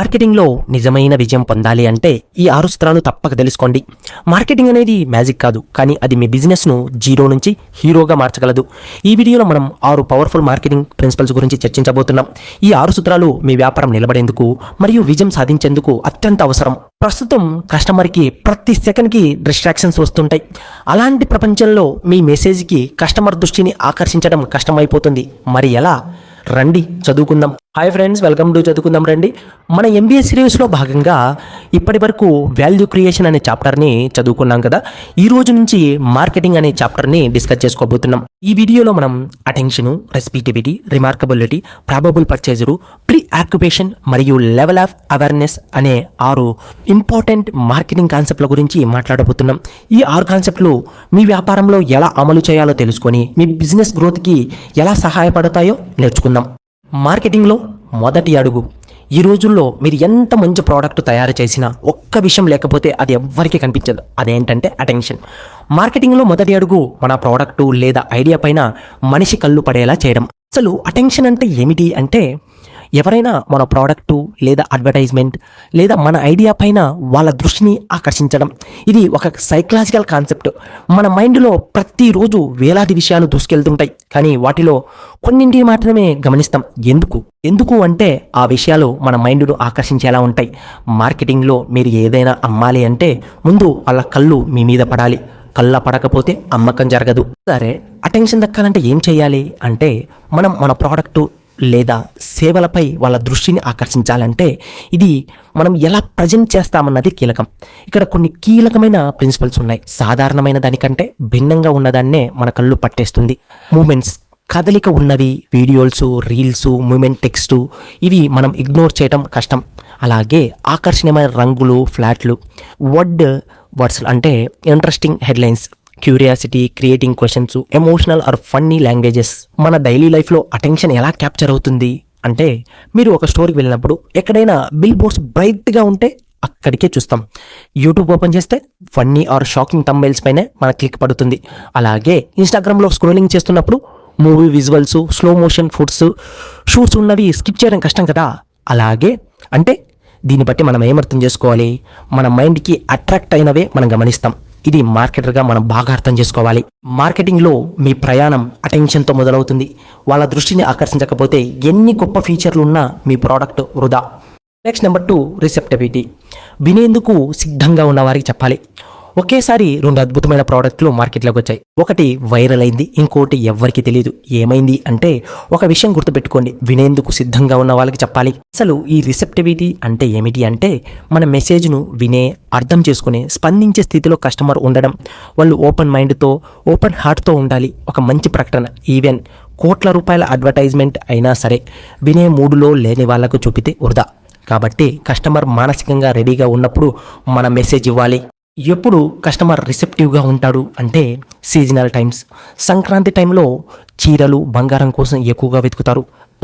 మార్కెటింగ్లో నిజమైన విజయం పొందాలి అంటే ఈ 6 సూత్రాలు తప్పక తెలుసుకోండి. మార్కెటింగ్ అనేది మ్యాజిక్ కాదు, కానీ అది మీ బిజినెస్ను జీరో నుంచి హీరోగా మార్చగలదు. ఈ వీడియోలో మనం 6 పవర్ఫుల్ మార్కెటింగ్ ప్రిన్సిపల్స్ గురించి చర్చించబోతున్నాం. ఈ 6 సూత్రాలు మీ వ్యాపారం నిలబడేందుకు మరియు విజయం సాధించేందుకు అత్యంత అవసరం. ప్రస్తుతం కస్టమర్కి ప్రతి సెకండ్కి డిస్ట్రాక్షన్స్ వస్తుంటాయి. అలాంటి ప్రపంచంలో మీ మెసేజ్కి కస్టమర్ దృష్టిని ఆకర్షించడం కష్టమైపోతుంది. మరి ఎలా? రండి చదువుకుందాం. హాయ్ ఫ్రెండ్స్, వెల్కమ్ టు చదువుకుందాం రండి. మన ఎంబీఏ సిరీస్లో భాగంగా ఇప్పటి వరకు వాల్యూ క్రియేషన్ అనే చాప్టర్ని చదువుకున్నాం కదా. ఈ రోజు నుంచి మార్కెటింగ్ అనే చాప్టర్ని డిస్కస్ చేసుకోబోతున్నాం. ఈ వీడియోలో మనం attention, రెస్పిటివిటీ, remarkability, probable purchaser, pre occupation మరియు లెవెల్ ఆఫ్ అవేర్నెస్ అనే 6 ఇంపార్టెంట్ మార్కెటింగ్ కాన్సెప్ట్ల గురించి మాట్లాడబోతున్నాం. ఈ 6 కాన్సెప్ట్లు మీ వ్యాపారంలో ఎలా అమలు చేయాలో తెలుసుకొని మీ బిజినెస్ గ్రోత్కి ఎలా సహాయపడతాయో నేర్చుకుందాం. మార్కెటింగ్లో మొదటి అడుగు. ఈ రోజుల్లో మీరు ఎంత మంచి ప్రోడక్ట్ తయారు చేసినా ఒక్క విషయం లేకపోతే అది ఎవ్వరికీ కనిపించదు. అదేంటంటే అటెన్షన్. మార్కెటింగ్లో మొదటి అడుగు మన ప్రోడక్టు లేదా ఐడియా పైన మనిషి కళ్ళు పడేలా చేయడం. అసలు అటెన్షన్ అంటే ఏమిటి అంటే, ఎవరైనా మన ప్రోడక్టు లేదా అడ్వర్టైజ్మెంట్ లేదా మన ఐడియా పైన వాళ్ళ దృష్టిని ఆకర్షించడం. ఇది ఒక సైకలాజికల్ కాన్సెప్ట్. మన మైండ్లో ప్రతిరోజు వేలాది విషయాలు దూసుకెళ్తుంటాయి, కానీ వాటిలో కొన్నింటిని మాత్రమే గమనిస్తాం. ఎందుకు అంటే ఆ విషయాలు మన మైండ్ను ఆకర్షించేలా ఉంటాయి. మార్కెటింగ్లో మీరు ఏదైనా అమ్మాలి అంటే ముందు వాళ్ళ కళ్ళు మీ మీద పడాలి. కళ్ళ పడకపోతే అమ్మకం జరగదు. సరే, అటెన్షన్ దక్కాలంటే ఏం చేయాలి అంటే, మనం మన ప్రోడక్టు లేదా సేవలపై వాళ్ళ దృష్టిని ఆకర్షించాలంటే ఇది మనం ఎలా ప్రజెంట్ చేస్తామన్నది కీలకం. ఇక్కడ కొన్ని కీలకమైన ప్రిన్సిపల్స్ ఉన్నాయి. సాధారణమైన దానికంటే భిన్నంగా ఉన్నదాన్నే మన కళ్ళు పట్టేస్తుంది. మూమెంట్స్, కదలిక ఉన్నవి, వీడియోస్, రీల్స్, మూమెంట్ టెక్స్ట్, ఇవి మనం ఇగ్నోర్ చేయడం కష్టం. అలాగే ఆకర్షణీయమైన రంగులు, ఫ్లాట్లు, వర్డ్స్ అంటే interesting headlines, curiosity, creating questions, emotional are funny languages. మన డైలీ లైఫ్లో అటెన్షన్ ఎలా క్యాప్చర్ అవుతుంది అంటే, మీరు ఒక స్టోర్కి వెళ్ళినప్పుడు ఎక్కడైనా బిల్ బోర్డ్స్ బ్రైట్గా ఉంటే అక్కడికే చూస్తాం. యూట్యూబ్ ఓపెన్ చేస్తే ఫన్నీ ఆర్ షాకింగ్ థంబ్నెయిల్స్ పైనే మన క్లిక్ పడుతుంది. అలాగే ఇన్స్టాగ్రామ్లో స్క్రోలింగ్ చేస్తున్నప్పుడు movie visuals, slow motion foods, shoots ఉన్నవి స్కిప్ చేయడం కష్టం కదా. అలాగే అంటే దీన్ని బట్టి మనం ఏమర్థం చేసుకోవాలి, మన మైండ్కి అట్రాక్ట్ అయినవే మనం గమనిస్తాం. ఇది మార్కెటర్గా మనం బాగా అర్థం చేసుకోవాలి. మార్కెటింగ్లో మీ ప్రయాణం అటెన్షన్తో మొదలవుతుంది. వాళ్ళ దృష్టిని ఆకర్షించకపోతే ఎన్ని గొప్ప ఫీచర్లు ఉన్నా మీ ప్రోడక్ట్ వృధా. Next number 2, receptivity. వినేందుకు సిద్ధంగా ఉన్న వారికి చెప్పాలి. ఒకేసారి 2 అద్భుతమైన ప్రోడక్ట్లు మార్కెట్లోకి వచ్చాయి. ఒకటి వైరల్ అయింది, ఇంకోటి ఎవ్వరికి తెలియదు. ఏమైంది అంటే, ఒక విషయం గుర్తుపెట్టుకోండి, వినేందుకు సిద్ధంగా ఉన్న వాళ్ళకి చెప్పాలి. అసలు ఈ రిసెప్టివిటీ అంటే ఏమిటి అంటే, మన మెసేజ్ను వినే, అర్థం చేసుకునే, స్పందించే స్థితిలో కస్టమర్ ఉండడం. వాళ్ళు ఓపెన్ మైండ్తో, ఓపెన్ హార్ట్తో ఉండాలి. ఒక మంచి ప్రకటన, ఈవెన్ కోట్ల రూపాయల అడ్వర్టైజ్మెంట్ అయినా సరే, వినే మూడులో లేని వాళ్లకు చూపితే వృధా. కాబట్టి కస్టమర్ మానసికంగా రెడీగా ఉన్నప్పుడు మన మెసేజ్ ఇవ్వాలి. ఎప్పుడు కస్టమర్ రిసెప్టివ్గా ఉంటాడు అంటే, సీజనల్ టైమ్స్. సంక్రాంతి టైంలో చీరలు, బంగారం కోసం ఎక్కువగా వెతుకుతారు.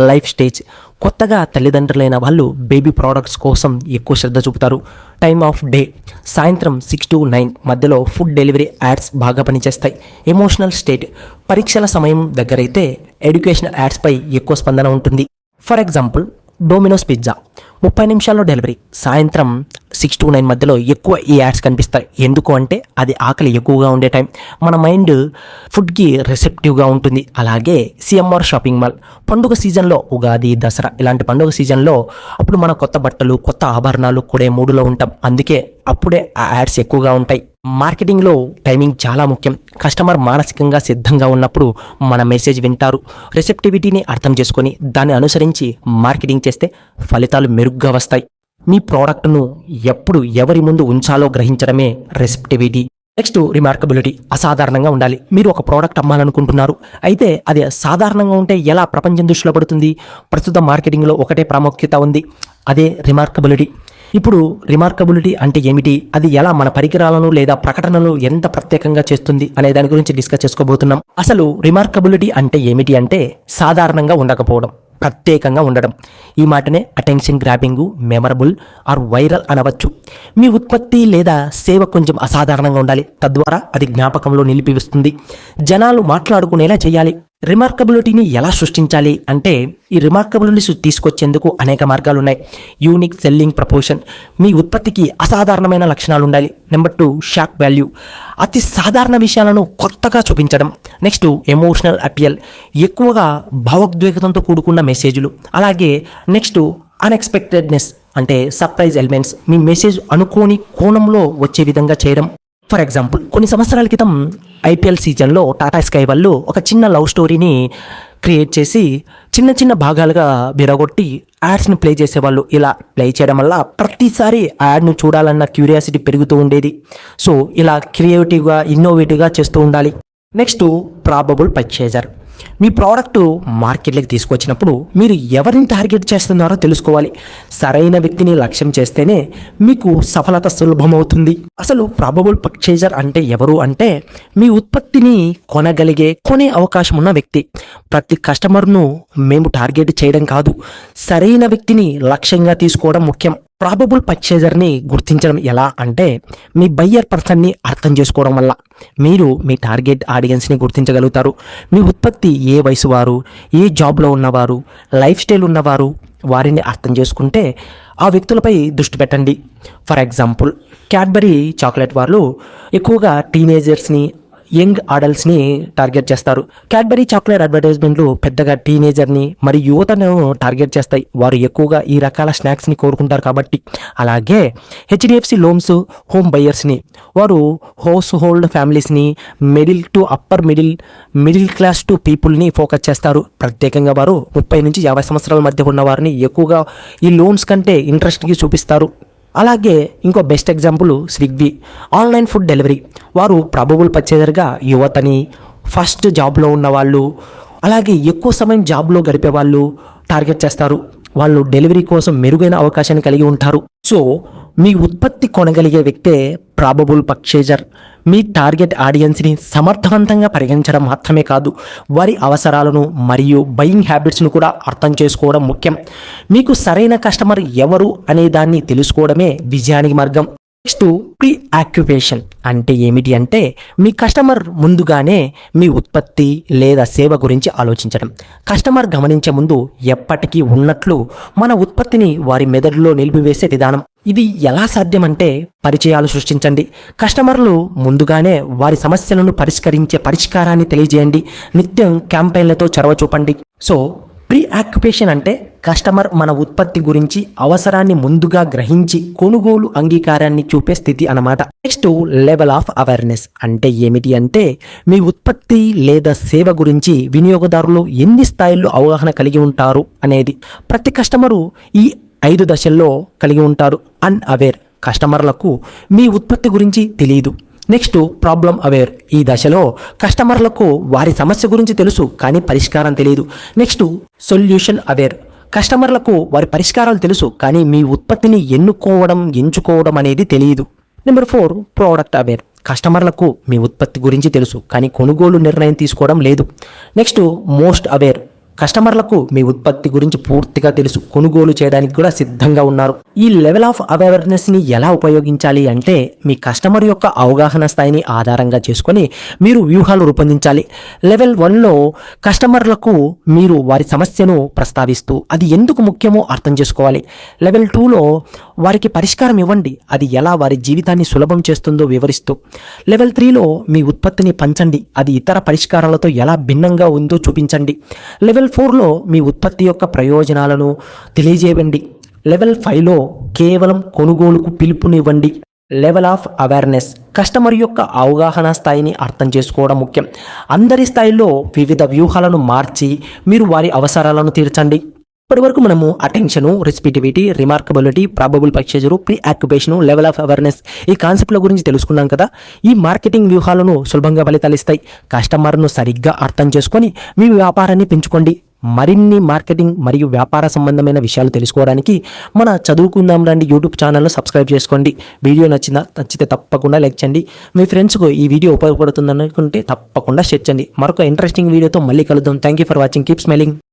లైఫ్ స్టేజ్, కొత్తగా తల్లిదండ్రులైన వాళ్ళు బేబీ ప్రోడక్ట్స్ కోసం ఎక్కువ శ్రద్ధ చూపుతారు. టైమ్ ఆఫ్ డే, సాయంత్రం 6 to 9 మధ్యలో ఫుడ్ డెలివరీ యాడ్స్ బాగా పనిచేస్తాయి. ఎమోషనల్ స్టేట్, పరీక్షల సమయం దగ్గరైతే ఎడ్యుకేషనల్ యాడ్స్పై ఎక్కువ స్పందన ఉంటుంది. ఫర్ ఎగ్జాంపుల్, డొమినోస్ పిజ్జా 30 నిమిషాల్లో డెలివరీ. సాయంత్రం 6 to 9 మధ్యలో ఎక్కువ ఈ యాడ్స్ కనిపిస్తాయి. ఎందుకు అంటే అది ఆకలి ఎక్కువగా ఉండే టైం. మన మైండ్ ఫుడ్కి రిసెప్టివ్గా ఉంటుంది. అలాగే సిఎంఆర్ షాపింగ్ మాల్, పండుగ సీజన్లో, ఉగాది, దసరా ఇలాంటి పండుగ సీజన్లో అప్పుడు మన కొత్త బట్టలు, కొత్త ఆభరణాలు కొనే మూడులో ఉంటాం. అందుకే అప్పుడే ఆ యాడ్స్ ఎక్కువగా ఉంటాయి. మార్కెటింగ్లో టైమింగ్ చాలా ముఖ్యం. కస్టమర్ మానసికంగా సిద్ధంగా ఉన్నప్పుడు మన మెసేజ్ వింటారు. రిసెప్టివిటీని అర్థం చేసుకొని దాన్ని అనుసరించి మార్కెటింగ్ చేస్తే ఫలితాలు మెరుగ్గా వస్తాయి. మీ ప్రోడక్ట్ను ఎప్పుడు ఎవరి ముందు ఉంచాలో గ్రహించడమే రిసెప్టివిటీ. నెక్స్ట్, రిమార్కబిలిటీ. అసాధారణంగా ఉండాలి. మీరు ఒక ప్రోడక్ట్ అమ్మాలనుకుంటున్నారు, అయితే అది సాధారణంగా ఉంటే ఎలా ప్రపంచం దృష్టిలో పడుతుంది? ప్రస్తుత మార్కెటింగ్లో ఒకటే ప్రాముఖ్యత ఉంది, అదే రిమార్కబిలిటీ. ఇప్పుడు రిమార్కబిలిటీ అంటే ఏమిటి, అది ఎలా మన పరికరాలను లేదా ప్రకటనలు ఎంత ప్రత్యేకంగా చేస్తుంది అనే దాని గురించి డిస్కస్ చేసుకోబోతున్నాం. అసలు రిమార్కబిలిటీ అంటే ఏమిటి అంటే, సాధారణంగా ఉండకపోవడం, ప్రత్యేకంగా ఉండడం. ఈ మాటనే attention grabbing, memorable or viral అనవచ్చు. మీ ఉత్పత్తి లేదా సేవ కొంచెం అసాధారణంగా ఉండాలి. తద్వారా అది జ్ఞాపకంలో నిలిపిస్తుంది. జనాలు మాట్లాడుకునేలా చేయాలి. రిమార్కబిలిటీని ఎలా సృష్టించాలి అంటే ఈ రిమార్కబిలిటీ తీసుకొచ్చేందుకు అనేక మార్గాలు ఉన్నాయి. యూనిక్ సెల్లింగ్ ప్రపోర్షన్, మీ ఉత్పత్తికి అసాధారణమైన లక్షణాలు ఉండాలి. నెంబర్ 2 షాక్ వాల్యూ, అతి సాధారణ విషయాలను కొత్తగా చూపించడం. నెక్స్ట్ ఎమోషనల్ అపియల్, ఎక్కువగా భావోద్వేగంతో కూడుకున్న మెసేజ్లు. అలాగే నెక్స్ట్ అన్ఎక్స్పెక్టెడ్నెస్ అంటే సర్ప్రైజ్ ఎలిమెంట్స్, మీ మెసేజ్ అనుకోని కోణంలో వచ్చే విధంగా చేయడం. ఫర్ ఎగ్జాంపుల్, కొన్ని సంవత్సరాల క్రితం ఐపీఎల్ సీజన్లో టాటా స్కై వాళ్ళు ఒక చిన్న లవ్ స్టోరీని క్రియేట్ చేసి చిన్న చిన్న భాగాలుగా విరగొట్టి యాడ్స్ని ప్లే చేసేవాళ్ళు. ఇలా ప్లే చేయడం వల్ల ప్రతిసారి యాడ్ను చూడాలన్న క్యూరియాసిటీ పెరుగుతూ ఉండేది. సో ఇలా క్రియేటివ్గా ఇన్నోవేటివ్గా చేస్తూ ఉండాలి. నెక్స్ట్ ప్రాబబుల్ పర్చేజర్, మీ ప్రోడక్ట్ మార్కెట్లోకి తీసుకొచ్చినప్పుడు మీరు ఎవరిని టార్గెట్ చేస్తున్నారో తెలుసుకోవాలి. సరైన వ్యక్తిని లక్ష్యం చేస్తేనే మీకు సఫలత సులభమవుతుంది. అసలు ప్రాబబుల్ పర్చేజర్ అంటే ఎవరు అంటే మీ ఉత్పత్తిని కొనే అవకాశం ఉన్న వ్యక్తి. ప్రతి కస్టమర్ను మేము టార్గెట్ చేయడం కాదు, సరైన వ్యక్తిని లక్ష్యంగా తీసుకోవడం ముఖ్యం. ప్రాబబుల్ పర్చేజర్ని గుర్తించడం ఎలా అంటే మీ బయ్యర్ పర్సన్ని అర్థం చేసుకోవడం వల్ల మీరు మీ టార్గెట్ ఆడియన్స్ని గుర్తించగలుగుతారు. మీ ఉత్పత్తి ఏ వయసు వారు, ఏ జాబ్లో ఉన్నవారు, లైఫ్ స్టైల్ ఉన్నవారు, వారిని అర్థం చేసుకుంటే ఆ వ్యక్తులపై దృష్టి పెట్టండి. ఫర్ ఎగ్జాంపుల్, క్యాడ్బరీ చాక్లెట్ వాళ్ళు ఎక్కువగా టీనేజర్స్ని, యంగ్ అడల్ట్స్ని టార్గెట్ చేస్తారు. క్యాడ్బరీ చాక్లెట్ అడ్వర్టైజ్మెంట్లు పెద్దగా టీనేజర్ని మరియు యువతను టార్గెట్ చేస్తాయి. వారు ఎక్కువగా ఈ రకాల స్నాక్స్ని కోరుకుంటారు కాబట్టి. అలాగే హెచ్డిఎఫ్సి లోన్స్ హోమ్ బయర్స్ని, వారు హౌస్ హోల్డ్ ఫ్యామిలీస్ని, middle to upper middle class to పీపుల్ని ఫోకస్ చేస్తారు. ప్రత్యేకంగా వారు 30 నుంచి 50 సంవత్సరాల మధ్య ఉన్న వారిని ఎక్కువగా ఈ లోన్స్ కంటే ఇంట్రెస్ట్కి చూపిస్తారు. అలాగే ఇంకో best example Swiggy, online food delivery. వారు ప్రాబబుల్ పర్చేజర్గా యువతని, ఫస్ట్ జాబ్లో ఉన్నవాళ్ళు, అలాగే ఎక్కువ సమయం జాబ్లో గడిపే వాళ్ళు టార్గెట్ చేస్తారు. వాళ్ళు డెలివరీ కోసం మెరుగైన అవకాశాన్ని కలిగి ఉంటారు. సో మీ ఉత్పత్తి కొనగలిగే వ్యక్తే ప్రాబబుల్ పర్చేజర్. మీ టార్గెట్ ఆడియన్స్ని సమర్థవంతంగా పరిగణించడం మాత్రమే కాదు, వారి అవసరాలను మరియు బయింగ్ హ్యాబిట్స్ను కూడా అర్థం చేసుకోవడం ముఖ్యం. మీకు సరైన కస్టమర్ ఎవరు అనే దాన్ని తెలుసుకోవడమే విజయానికి మార్గం. నెక్స్ట్ ప్రీ ఆక్యుపేషన్ అంటే ఏమిటి అంటే మీ కస్టమర్ ముందుగానే మీ ఉత్పత్తి లేదా సేవ గురించి ఆలోచించడం. కస్టమర్ గమనించే ముందు ఎప్పటికీ ఉన్నట్లు మన ఉత్పత్తిని వారి మెదడులో నిలిపివేసే విధానం. ఇది ఎలా సాధ్యమంటే పరిచయాలు సృష్టించండి. కస్టమర్లు ముందుగానే వారి సమస్యలను పరిష్కరించే పరిష్కారాన్ని తెలియజేయండి. నిత్యం క్యాంపెయిన్లతో చొరవ చూపండి. సో ప్రీ ఆక్యుపేషన్ అంటే కస్టమర్ మన ఉత్పత్తి గురించి అవసరాన్ని ముందుగా గ్రహించి కొనుగోలు అంగీకారాన్ని చూపే స్థితి అన్నమాట. నెక్స్ట్ లెవెల్ ఆఫ్ అవేర్నెస్ అంటే ఏమిటి అంటే మీ ఉత్పత్తి లేదా సేవ గురించి వినియోగదారులు ఎన్ని స్థాయిల్లో అవగాహన కలిగి ఉంటారు అనేది. ప్రతి కస్టమరు ఈ 5 దశల్లో కలిగి ఉంటారు. అన్అవేర్, కస్టమర్లకు మీ ఉత్పత్తి గురించి తెలియదు. నెక్స్ట్ ప్రాబ్లం అవేర్, ఈ దశలో కస్టమర్లకు వారి సమస్య గురించి తెలుసు కానీ పరిష్కారం తెలియదు. నెక్స్ట్ సొల్యూషన్ అవేర్, కస్టమర్లకు వారి పరిష్కారాలు తెలుసు కానీ మీ ఉత్పత్తిని ఎంచుకోవడం అనేది తెలియదు. నెంబర్ 4 ప్రోడక్ట్ అవేర్, కస్టమర్లకు మీ ఉత్పత్తి గురించి తెలుసు కానీ కొనుగోలు నిర్ణయం తీసుకోవడం లేదు. నెక్స్ట్ మోస్ట్ అవేర్, కస్టమర్లకు మీ ఉత్పత్తి గురించి పూర్తిగా తెలుసు, కొనుగోలు చేయడానికి కూడా సిద్ధంగా ఉన్నారు. ఈ లెవెల్ ఆఫ్ అవేర్నెస్ని ఎలా ఉపయోగించాలి అంటే మీ కస్టమర్ యొక్క అవగాహన స్థాయిని ఆధారంగా చేసుకొని మీరు వ్యూహాలు రూపొందించాలి. లెవెల్ 1లో కస్టమర్లకు మీరు వారి సమస్యను ప్రస్తావిస్తూ అది ఎందుకు ముఖ్యమో అర్థం చేసుకోవాలి. లెవెల్ 2లో వారికి పరిష్కారం ఇవ్వండి, అది ఎలా వారి జీవితాన్ని సులభం చేస్తుందో వివరిస్తూ. లెవెల్ 3లో మీ ఉత్పత్తిని పంచండి, అది ఇతర పరిష్కారాలతో ఎలా భిన్నంగా ఉందో చూపించండి. లెవెల్ 4లో మీ ఉత్పత్తి యొక్క ప్రయోజనాలను తెలియజేయండి. లెవెల్ 5లో కేవలం కొనుగోలుకు పిలుపునివ్వండి. లెవెల్ ఆఫ్ అవేర్నెస్, కస్టమర్ యొక్క అవగాహన స్థాయిని అర్థం చేసుకోవడం ముఖ్యం. అందరి స్థాయిలో వివిధ వ్యూహాలను మార్చి మీరు వారి అవసరాలను తీర్చండి. ఇప్పటివరకు మనము attention, receptivity, remarkability, probable purchaser, preoccupation, level of awareness ఈ కాన్సెప్ట్ల గురించి తెలుసుకున్నాం కదా. ఈ మార్కెటింగ్ వ్యూహాలను సులభంగా ఫలితాలిస్తాయి. కస్టమర్ను సరిగ్గా అర్థం చేసుకొని మీ వ్యాపారాన్ని పెంచుకోండి. మరిన్ని మార్కెటింగ్ మరియు వ్యాపార సంబంధమైన విషయాలు తెలుసుకోవడానికి మన చదువుకుందాం రండి యూట్యూబ్ ఛానల్ను సబ్స్క్రైబ్ చేసుకోండి. వీడియో నచ్చితే తప్పకుండా లైక్ చేయండి. మీ ఫ్రెండ్స్కు ఈ వీడియో ఉపయోగపడుతుంది అనుకుంటే తప్పకుండా షేర్ చేయండి. మరొక ఇంట్రెస్టింగ్ వీడియోతో మళ్ళీ కలుద్దాం. Thank you for watching. Keep smiling.